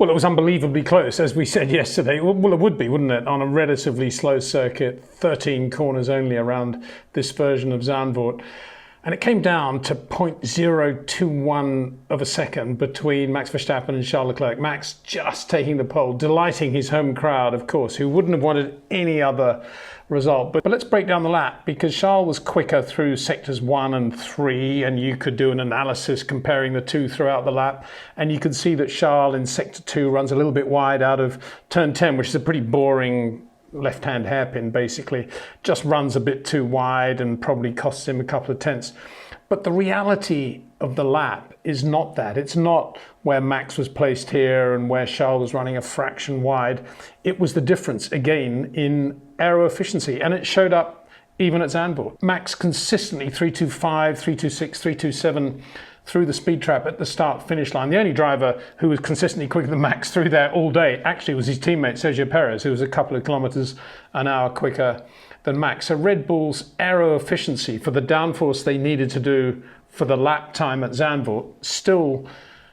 Well, it was unbelievably close, as we said yesterday. Well, it would be, wouldn't it, on a relatively slow circuit, 13 corners only around this version of Zandvoort. And it came down to 0.021 of a second between Max Verstappen and Charles Leclerc. Max just taking the pole, delighting his home crowd, of course, who wouldn't have wanted any other result. But let's break down the lap, because Charles was quicker through sectors 1 and 3, and you could do an analysis comparing the two throughout the lap. And you could see that Charles in sector 2 runs a little bit wide out of turn 10, which is a pretty boring left-hand hairpin, basically. Just runs a bit too wide and probably costs him a couple of tenths. But the reality of the lap is not that. It's not where Max was placed here and where Charles was running a fraction wide. It was the difference, again, in aero efficiency. And it showed up even at Zandvoort. Max consistently 325, 326, 327 through the speed trap at the start-finish line. The only driver who was consistently quicker than Max through there all day actually was his teammate Sergio Perez, who was a couple of kilometres an hour quicker than Max. So Red Bull's aero efficiency for the downforce they needed to do for the lap time at Zandvoort still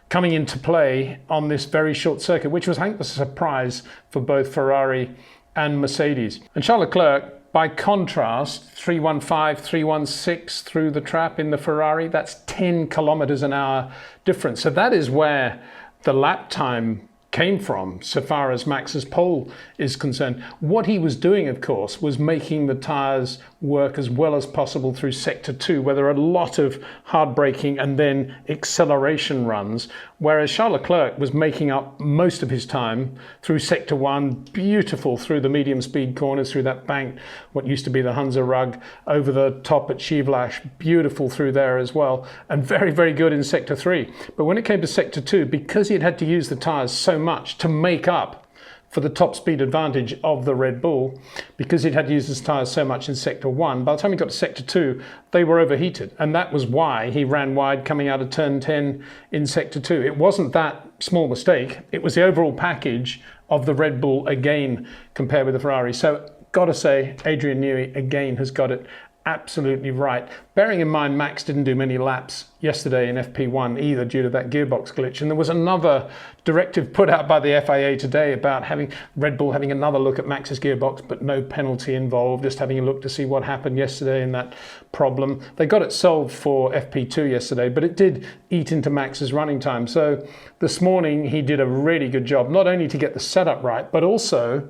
coming into play on this very short circuit, which was, I think, a surprise for both Ferrari and Mercedes. And Charles Leclerc, by contrast, 315, 316 through the trap in the Ferrari, that's 10 kilometers an hour difference. So that is where the lap time came from, so far as Max's pole is concerned. What he was doing, of course, was making the tyres work as well as possible through sector 2, where there are a lot of hard braking and then acceleration runs, whereas Charles Leclerc was making up most of his time through sector 1, beautiful through the medium speed corners, through that bank, what used to be the Hunza rug, over the top at Chivlash, beautiful through there as well, and very, very good in sector 3. But when it came to sector 2, because he had to use the tyres so much to make up for the top speed advantage of the Red Bull, because he'd had to use his tyres so much in sector 1, by the time he got to sector 2, they were overheated. And that was why he ran wide coming out of turn 10 in sector 2. It wasn't that small mistake. It was the overall package of the Red Bull again compared with the Ferrari. So got to say, Adrian Newey again has got it absolutely right. Bearing in mind, Max didn't do many laps yesterday in FP1 either due to that gearbox glitch. And there was another directive put out by the FIA today about having Red Bull having another look at Max's gearbox, but no penalty involved, just having a look to see what happened yesterday in that problem. They got it solved for FP2 yesterday, but it did eat into Max's running time. So this morning he did a really good job, not only to get the setup right, but also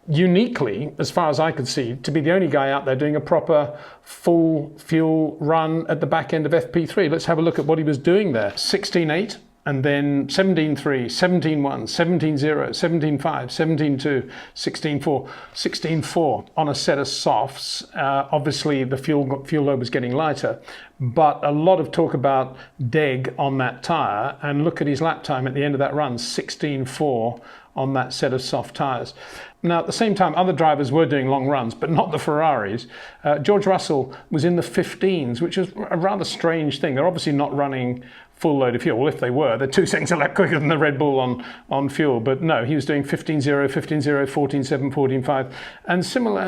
uniquely, as far as I could see, to be the only guy out there doing a proper full fuel run at the back end of FP3. Let's have a look at what he was doing there. 16.8 and then 17.3, 17.1, 17.0, 17.5, 17.2, 16.4, 16.4 on a set of softs. Obviously, the fuel load was getting lighter, but a lot of talk about deg on that tyre. And look at his lap time at the end of that run, 16.4 on that set of soft tyres. Now, at the same time, other drivers were doing long runs, but not the Ferraris. George Russell was in the 15s, which is a rather strange thing. They're obviously not running full load of fuel. Well, if they were, they're 2 seconds a lap quicker than the Red Bull on fuel. But no, he was doing 15.0, 15.0, 14.7, 14.5. And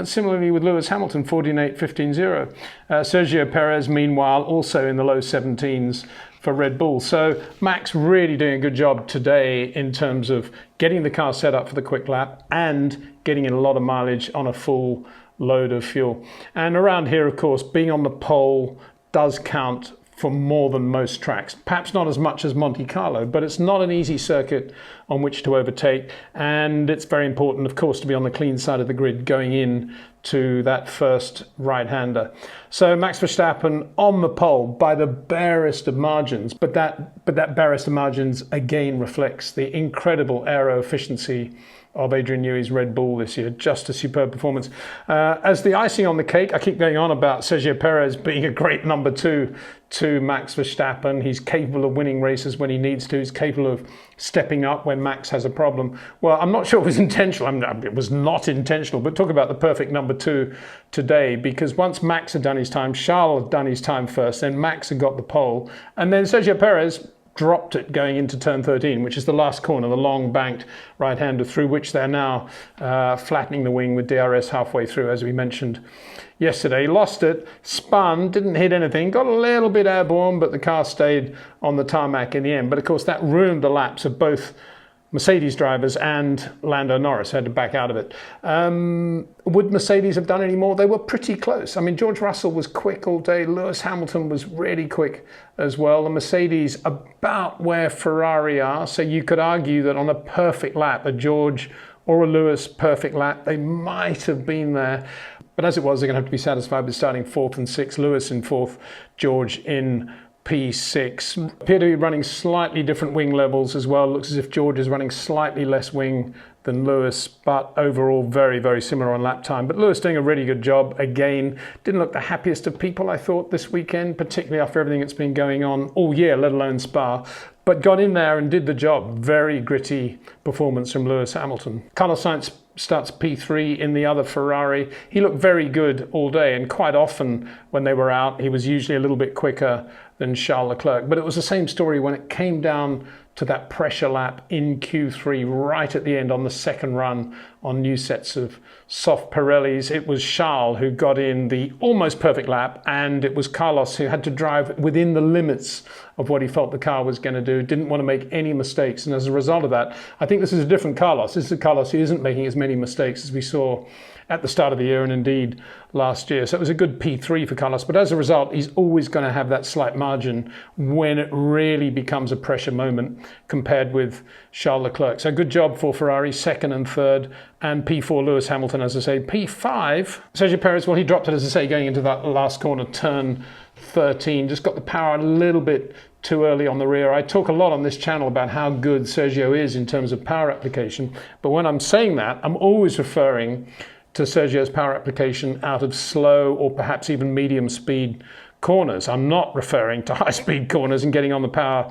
similarly with Lewis Hamilton, 14.8, 15.0. Sergio Perez, meanwhile, also in the low 17s for Red Bull. So Max really doing a good job today in terms of getting the car set up for the quick lap and getting in a lot of mileage on a full load of fuel. And around here, of course, being on the pole does count for more than most tracks. Perhaps not as much as Monte Carlo, but it's not an easy circuit on which to overtake. And it's very important, of course, to be on the clean side of the grid going in to that first right-hander. So Max Verstappen on the pole by the barest of margins, but that barest of margins again reflects the incredible aero efficiency of Adrian Newey's Red Bull this year. Just a superb performance. As the icing on the cake, I keep going on about Sergio Perez being a great number 2 to Max Verstappen. He's capable of winning races when he needs to. He's capable of stepping up when Max has a problem. Well, I'm not sure it was intentional. I mean, it was not intentional, but talk about the perfect number 2 today, because once Max had done his time, Charles had done his time first, then Max had got the pole, and then Sergio Perez dropped it going into turn 13, which is the last corner, the long banked right-hander through which they're now flattening the wing with DRS halfway through, as we mentioned yesterday. Lost it, spun, didn't hit anything, got a little bit airborne, but the car stayed on the tarmac in the end. But of course that ruined the laps of both Mercedes drivers and Lando Norris had to back out of it. Would Mercedes have done any more? They were pretty close. I mean, George Russell was quick all day. Lewis Hamilton was really quick as well. The Mercedes about where Ferrari are. So you could argue that on a perfect lap, a George or a Lewis perfect lap, they might have been there. But as it was, they're going to have to be satisfied with starting 4th and 6th. Lewis in 4th, George in P6. Appear to be running slightly different wing levels as well. Looks as if George is running slightly less wing than Lewis, but overall very, very similar on lap time. But Lewis doing a really good job. Again, didn't look the happiest of people, I thought, this weekend, particularly after everything that's been going on all year, let alone Spa. But got in there and did the job. Very gritty performance from Lewis Hamilton. Carlos Sainz starts P3 in the other Ferrari. He looked very good all day, and quite often when they were out, he was usually a little bit quicker than Charles Leclerc. But it was the same story when it came down to that pressure lap in Q3 right at the end on the second run on new sets of soft Pirellis. It was Charles who got in the almost perfect lap, and it was Carlos who had to drive within the limits of what he felt the car was going to do, didn't want to make any mistakes. And as a result of that, I think this is a different Carlos. This is a Carlos who isn't making as many mistakes as we saw at the start of the year and indeed last year. So it was a good P3 for Carlos, but as a result, he's always going to have that slight margin when it really becomes a pressure moment compared with Charles Leclerc. So good job for Ferrari, 2nd and 3rd, and P4 Lewis Hamilton, as I say. P5, Sergio Perez, well, he dropped it, as I say, going into that last corner, turn 13, just got the power a little bit too early on the rear. I talk a lot on this channel about how good Sergio is in terms of power application, but when I'm saying that, I'm always referring to Sergio's power application out of slow or perhaps even medium speed corners. I'm not referring to high speed corners and getting on the power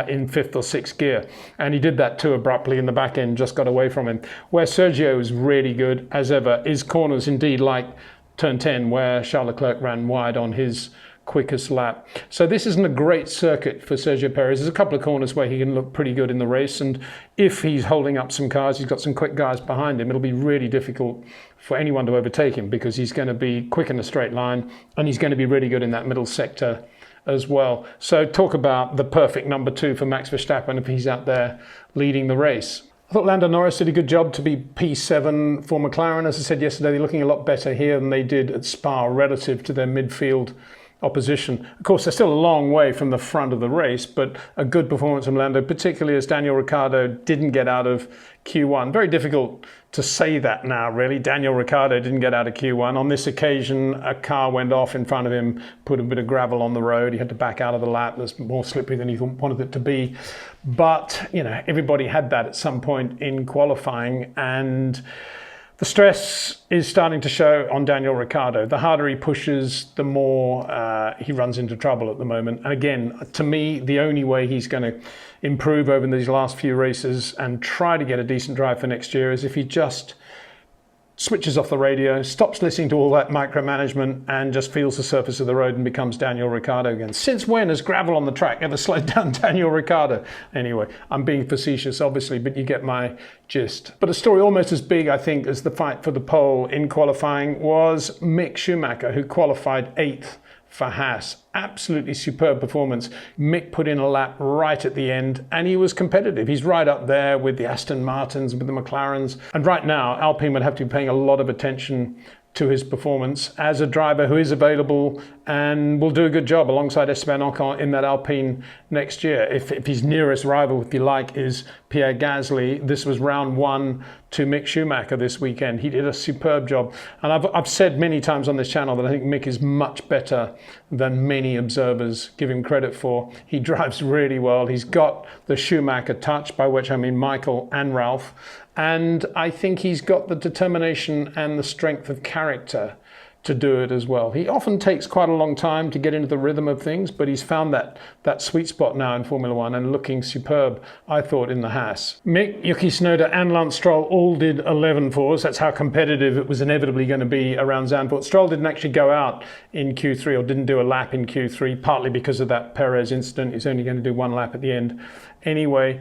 in 5th or 6th gear. And he did that too abruptly in the back end, just got away from him. Where Sergio is really good as ever is corners, indeed like turn 10 where Charles Leclerc ran wide on his quickest lap. So this isn't a great circuit for Sergio Perez. There's a couple of corners where he can look pretty good in the race, and if he's holding up some cars, he's got some quick guys behind him, it'll be really difficult for anyone to overtake him because he's going to be quick in a straight line and he's going to be really good in that middle sector as well. So talk about the perfect number 2 for Max Verstappen if he's out there leading the race. I thought Lando Norris did a good job to be P7 for McLaren. As I said yesterday, they're looking a lot better here than they did at Spa relative to their midfield opposition. Of course, they're still a long way from the front of the race, but a good performance from Lando, particularly as Daniel Ricciardo didn't get out of Q1. Very difficult to say that now, really. Daniel Ricciardo didn't get out of Q1. On this occasion, a car went off in front of him, put a bit of gravel on the road. He had to back out of the lap. It was more slippery than he wanted it to be. But, you know, everybody had that at some point in qualifying, and the stress is starting to show on Daniel Ricciardo. The harder he pushes, the more he runs into trouble at the moment. And again, to me, the only way he's going to improve over these last few races and try to get a decent drive for next year is if he just switches off the radio, stops listening to all that micromanagement and just feels the surface of the road and becomes Daniel Ricciardo again. Since when has gravel on the track ever slowed down Daniel Ricciardo? Anyway, I'm being facetious, obviously, but you get my gist. But a story almost as big, I think, as the fight for the pole in qualifying was Mick Schumacher, who qualified 8th for Haas. Absolutely superb performance. Mick put in a lap right at the end and he was competitive. He's right up there with the Aston Martins, with the McLarens. And right now, Alpine would have to be paying a lot of attention to his performance as a driver who is available and will do a good job alongside Esteban Ocon in that Alpine next year. If his nearest rival, if you like, is Pierre Gasly, this was round 1 to Mick Schumacher this weekend. He did a superb job. And I've said many times on this channel that I think Mick is much better than many observers give him credit for. He drives really well. He's got the Schumacher touch, by which I mean Michael and Ralph. And I think he's got the determination and the strength of character to do it as well. He often takes quite a long time to get into the rhythm of things, but he's found that sweet spot now in Formula One and looking superb, I thought, in the Haas. Mick, Yuki Tsunoda and Lance Stroll all did 11-4s. That's how competitive it was inevitably going to be around Zandvoort. Stroll didn't actually go out in Q3 or didn't do a lap in Q3, partly because of that Perez incident. He's only going to do one lap at the end Anyway,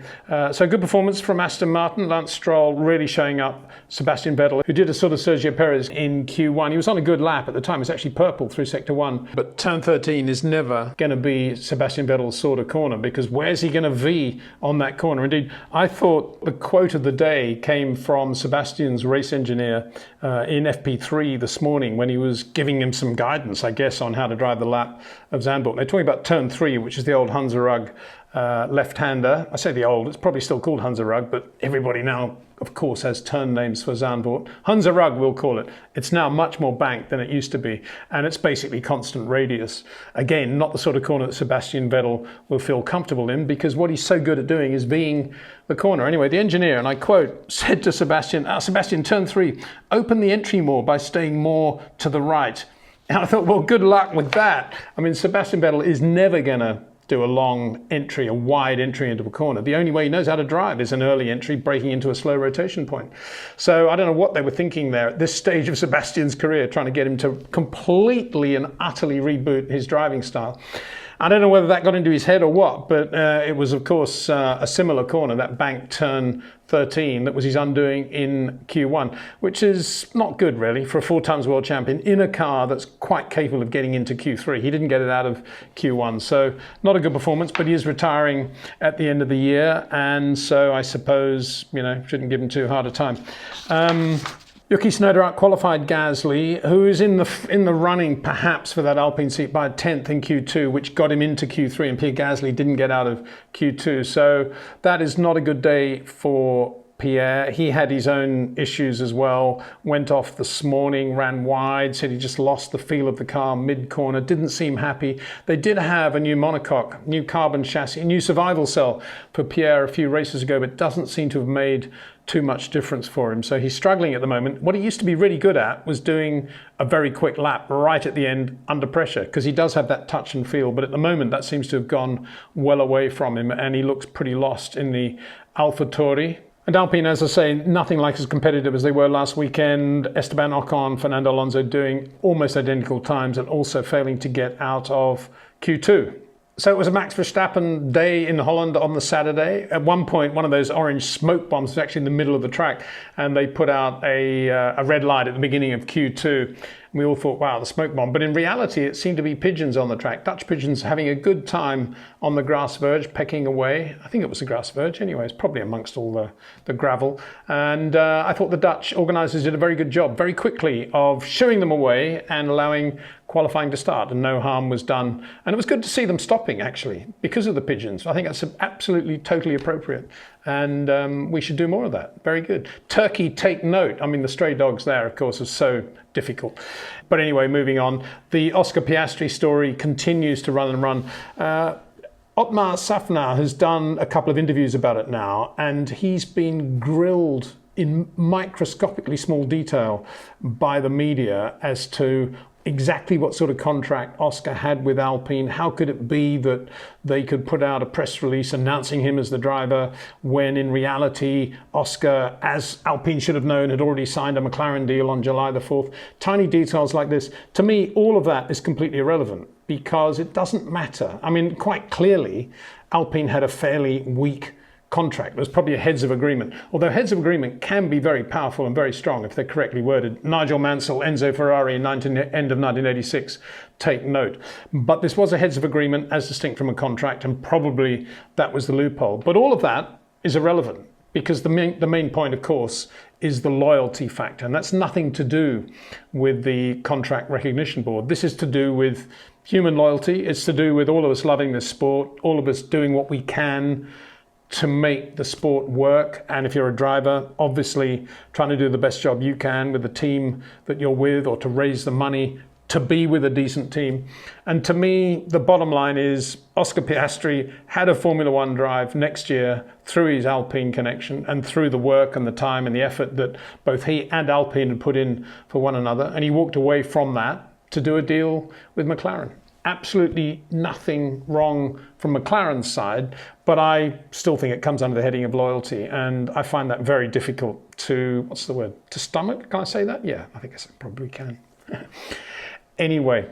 so good performance from Aston Martin. Lance Stroll really showing up. Sebastian Vettel, who did a sort of Sergio Perez in Q1. He was on a good lap at the time. It was actually purple through Sector 1. But turn 13 is never going to be Sebastian Vettel's sort of corner, because where's he going to V on that corner? Indeed, I thought the quote of the day came from Sebastian's race engineer in FP3 this morning when he was giving him some guidance, I guess, on how to drive the lap of Zandvoort. They're talking about turn 3, which is the old Hunza Rug left-hander. I say the old, it's probably still called Hunza Rug, but everybody now, of course, has turn names for Zandvoort. Hunza Rug, we'll call it. It's now much more banked than it used to be, and it's basically constant radius. Again, not the sort of corner that Sebastian Vettel will feel comfortable in, because what he's so good at doing is being the corner. Anyway, the engineer, and I quote, said to Sebastian, Sebastian, turn 3, open the entry more by staying more to the right. And I thought, well, good luck with that. I mean, Sebastian Vettel is never going to do a long entry, a wide entry into a corner. The only way he knows how to drive is an early entry, breaking into a slow rotation point. So I don't know what they were thinking there at this stage of Sebastian's career, trying to get him to completely and utterly reboot his driving style. I don't know whether that got into his head or what, but it was, of course, a similar corner, that banked turn 13, that was his undoing in Q1, which is not good, really, for a 4 times world champion in a car that's quite capable of getting into Q3. He didn't get it out of Q1, so not a good performance, but he is retiring at the end of the year, and so I suppose, shouldn't give him too hard a time. Yuki Tsunoda out-qualified Gasly, who is in the running perhaps for that Alpine seat by a 10th in Q2, which got him into Q3, and Pierre Gasly didn't get out of Q2. So that is not a good day for Pierre. He had his own issues as well, went off this morning, ran wide, said he just lost the feel of the car mid-corner, didn't seem happy. They did have a new monocoque, new carbon chassis, a new survival cell for Pierre a few races ago, but doesn't seem to have made too much difference for him. So he's struggling at the moment. What he used to be really good at was doing a very quick lap right at the end under pressure, because he does have that touch and feel, but at the moment that seems to have gone well away from him, and he looks pretty lost in the AlphaTauri. And Alpine, as I say, nothing like as competitive as they were last weekend. Esteban Ocon, Fernando Alonso doing almost identical times and also failing to get out of Q2. So it was a Max Verstappen day in Holland on the Saturday. At one point, one of those orange smoke bombs was actually in the middle of the track, and they put out a red light at the beginning of Q2. We all thought, wow, the smoke bomb. But in reality, it seemed to be pigeons on the track. Dutch pigeons having a good time on the grass verge, pecking away. I think it was the grass verge anyway. It's probably amongst all the gravel. And I thought the Dutch organisers did a very good job, very quickly, of shooing them away and allowing qualifying to start, and no harm was done. And it was good to see them stopping, actually, because of the pigeons. I think that's absolutely, totally appropriate. And we should do more of that. Very good. Turkey, take note. I mean, the stray dogs there, of course, are so difficult. But anyway, moving on. The Oscar Piastri story continues to run and run. Otmar Safnar has done a couple of interviews about it now, and he's been grilled in microscopically small detail by the media as to exactly what sort of contract Oscar had with Alpine. How could it be that they could put out a press release announcing him as the driver when in reality Oscar, as Alpine should have known, had already signed a McLaren deal on July the 4th. Tiny details like this. To me, all of that is completely irrelevant because it doesn't matter. I mean, quite clearly, Alpine had a fairly weak contract. There's probably a heads of agreement, although heads of agreement can be very powerful and very strong if they're correctly worded. Nigel Mansell, Enzo Ferrari in end of 1986, take note. But this was a heads of agreement as distinct from a contract, and probably that was the loophole. But all of that is irrelevant because the main point, of course, is the loyalty factor, and that's nothing to do with the contract recognition board. This is to do with human loyalty. It's to do with all of us loving this sport, all of us doing what we can to make the sport work. And if you're a driver, obviously trying to do the best job you can with the team that you're with, or to raise the money to be with a decent team. And to me, the bottom line is Oscar Piastri had a Formula One drive next year through his Alpine connection and through the work and the time and the effort that both he and Alpine had put in for one another. And he walked away from that to do a deal with McLaren. Absolutely nothing wrong from McLaren's side, but I still think it comes under the heading of loyalty, and I find that very difficult to, to stomach? Can I say that? Yeah, I think I probably can. Anyway,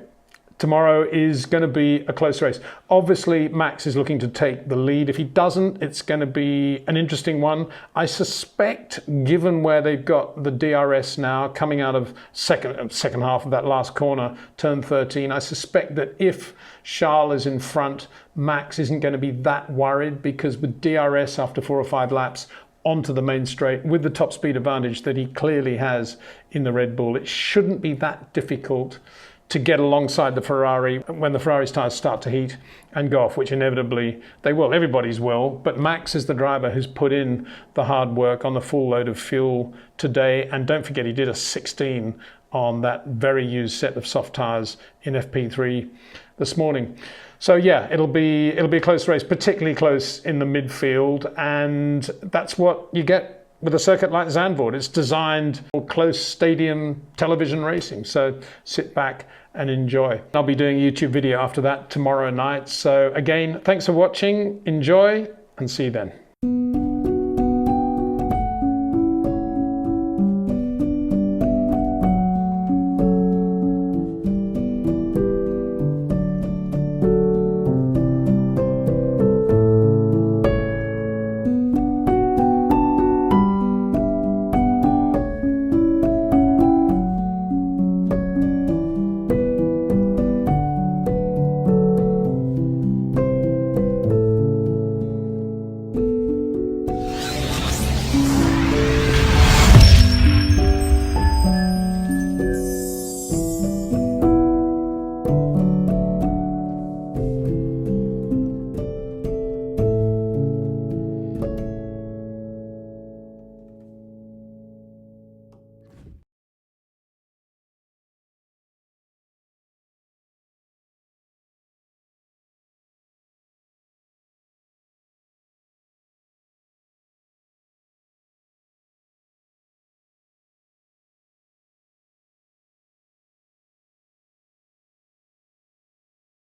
tomorrow is going to be a close race. Obviously, Max is looking to take the lead. If he doesn't, it's going to be an interesting one. I suspect, given where they've got the DRS now, coming out of second half of that last corner, turn 13, I suspect that if Charles is in front, Max isn't going to be that worried, because with DRS after 4 or 5 laps onto the main straight, with the top speed advantage that he clearly has in the Red Bull, it shouldn't be that difficult to get alongside the Ferrari when the Ferrari's tyres start to heat and go off, which inevitably they will. Everybody's will. But Max is the driver who's put in the hard work on the full load of fuel today. And don't forget, he did a 16 on that very used set of soft tyres in FP3 this morning. So yeah, it'll be a close race, particularly close in the midfield. And that's what you get with a circuit like Zandvoort. It's designed for close stadium television racing. So sit back and enjoy. I'll be doing a YouTube video after that tomorrow night. So again, thanks for watching. Enjoy and see you then.